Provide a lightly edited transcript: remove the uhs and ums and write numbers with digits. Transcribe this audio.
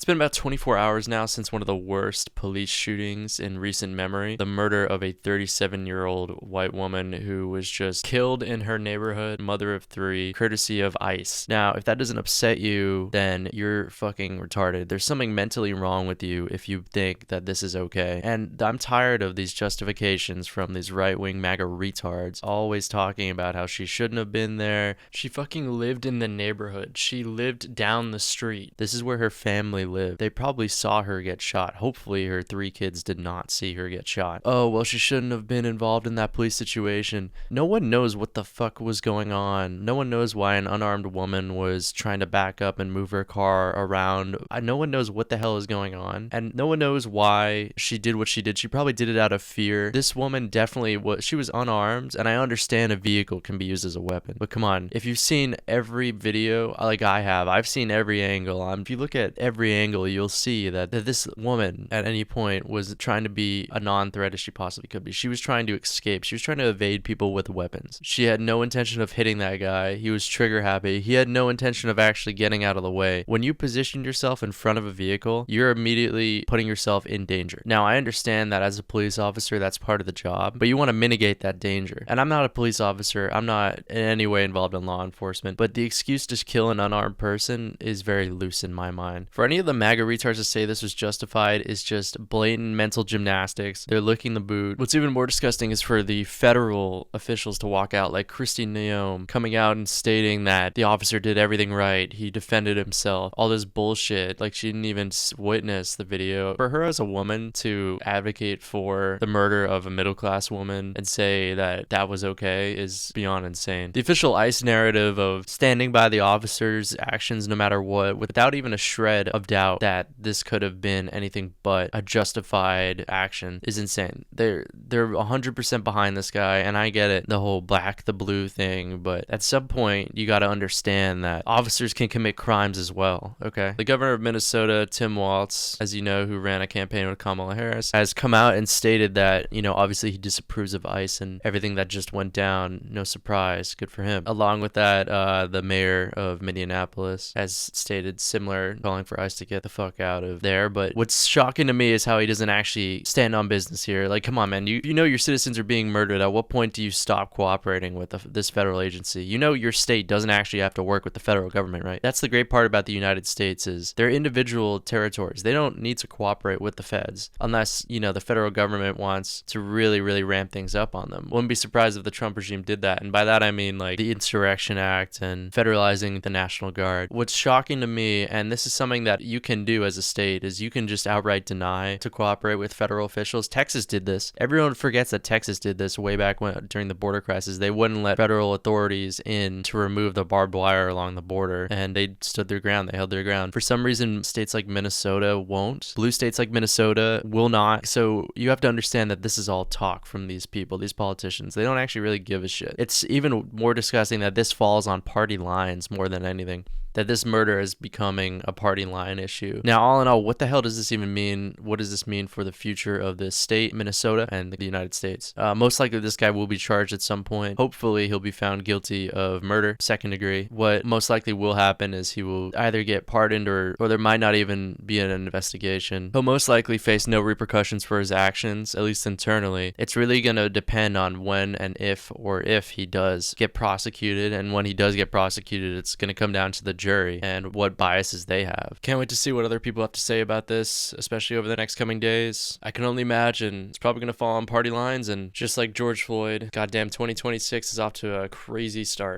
It's been about 24 hours now since one of the worst police shootings in recent memory, the murder of a 37-year-old white woman who was just killed in her neighborhood, mother of three, courtesy of ICE. Now, if that doesn't upset you, then you're fucking retarded. There's something mentally wrong with you if you think that this is okay. And I'm tired of these justifications from these right-wing MAGA retards always talking about how she shouldn't have been there. She fucking lived in the neighborhood. She lived down the street. This is where her family lived. They probably saw her get shot. Hopefully her 3 kids did not see her get shot. Oh, well, she shouldn't have been involved in that police situation. No one knows what the fuck was going on. No one knows why an unarmed woman was trying to back up and move her car around. No one knows what the hell is going on. And no one knows why she did what she did. She probably did it out of fear. This woman definitely she was unarmed, and I understand a vehicle can be used as a weapon. But come on, if you've seen every video like I have, I've seen every angle. If you look at every angle, you'll see that this woman at any point was trying to be a non-threat as she possibly could be. She was trying to escape. She was trying to evade people with weapons. She had no intention of hitting that guy. He was trigger happy. He had no intention of actually getting out of the way. When you position yourself in front of a vehicle, you're immediately putting yourself in danger. Now, I understand that as a police officer, that's part of the job, but you want to mitigate that danger. And I'm not a police officer. I'm not in any way involved in law enforcement, but the excuse to kill an unarmed person is very loose in my mind. For any of the MAGA retards to say this was justified is just blatant mental gymnastics. They're licking the boot. What's even more disgusting is for the federal officials to walk out, like Kristi Noem coming out and stating that the officer did everything right. He defended himself. All this bullshit. Like, she didn't even witness the video. For her as a woman to advocate for the murder of a middle-class woman and say that that was okay is beyond insane. The official ICE narrative of standing by the officer's actions no matter what, without even a shred of doubt that this could have been anything but a justified action, is insane. They're 100% behind this guy, and I get it, the whole black the blue thing, but at some point you got to understand that officers can commit crimes as well. Okay, the governor of Minnesota, Tim Walz, as you know, who ran a campaign with Kamala Harris, has come out and stated that, you know, obviously he disapproves of ICE and everything that just went down. No surprise, good for him. Along with that, the mayor of Minneapolis has stated similar, calling for ICE to get the fuck out of there. But what's shocking to me is how he doesn't actually stand on business here. Like, come on, man, you know your citizens are being murdered. At what point do you stop cooperating with this federal agency? You know your state doesn't actually have to work with the federal government, right? That's the great part about the United States is they're individual territories. They don't need to cooperate with the feds unless, you know, the federal government wants to really, really ramp things up on them. Wouldn't be surprised if the Trump regime did that. And by that, I mean like the Insurrection Act and federalizing the National Guard. What's shocking to me, and this is something that you can do as a state, is you can just outright deny to cooperate with federal officials. Texas did this. Everyone forgets that Texas did this way back during the border crisis. They wouldn't let federal authorities in to remove the barbed wire along the border, and they stood their ground. They held their ground. For some reason, states like Minnesota won't. Blue states like Minnesota will not. So you have to understand that this is all talk from these people, these politicians. They don't actually really give a shit. It's even more disgusting that this falls on party lines more than anything. That this murder is becoming a party line issue. Now, all in all, what the hell does this even mean? What does this mean for the future of the state, Minnesota, and the United States? Most likely, this guy will be charged at some point. Hopefully, he'll be found guilty of murder, second degree. What most likely will happen is he will either get pardoned or there might not even be an investigation. He'll most likely face no repercussions for his actions, at least internally. It's really going to depend on when and if he does get prosecuted. And when he does get prosecuted, it's going to come down to the jury and what biases they have. Can't wait to see what other people have to say about this, especially over the next coming days. I can only imagine it's probably going to fall on party lines, and just like George Floyd, goddamn 2026 is off to a crazy start.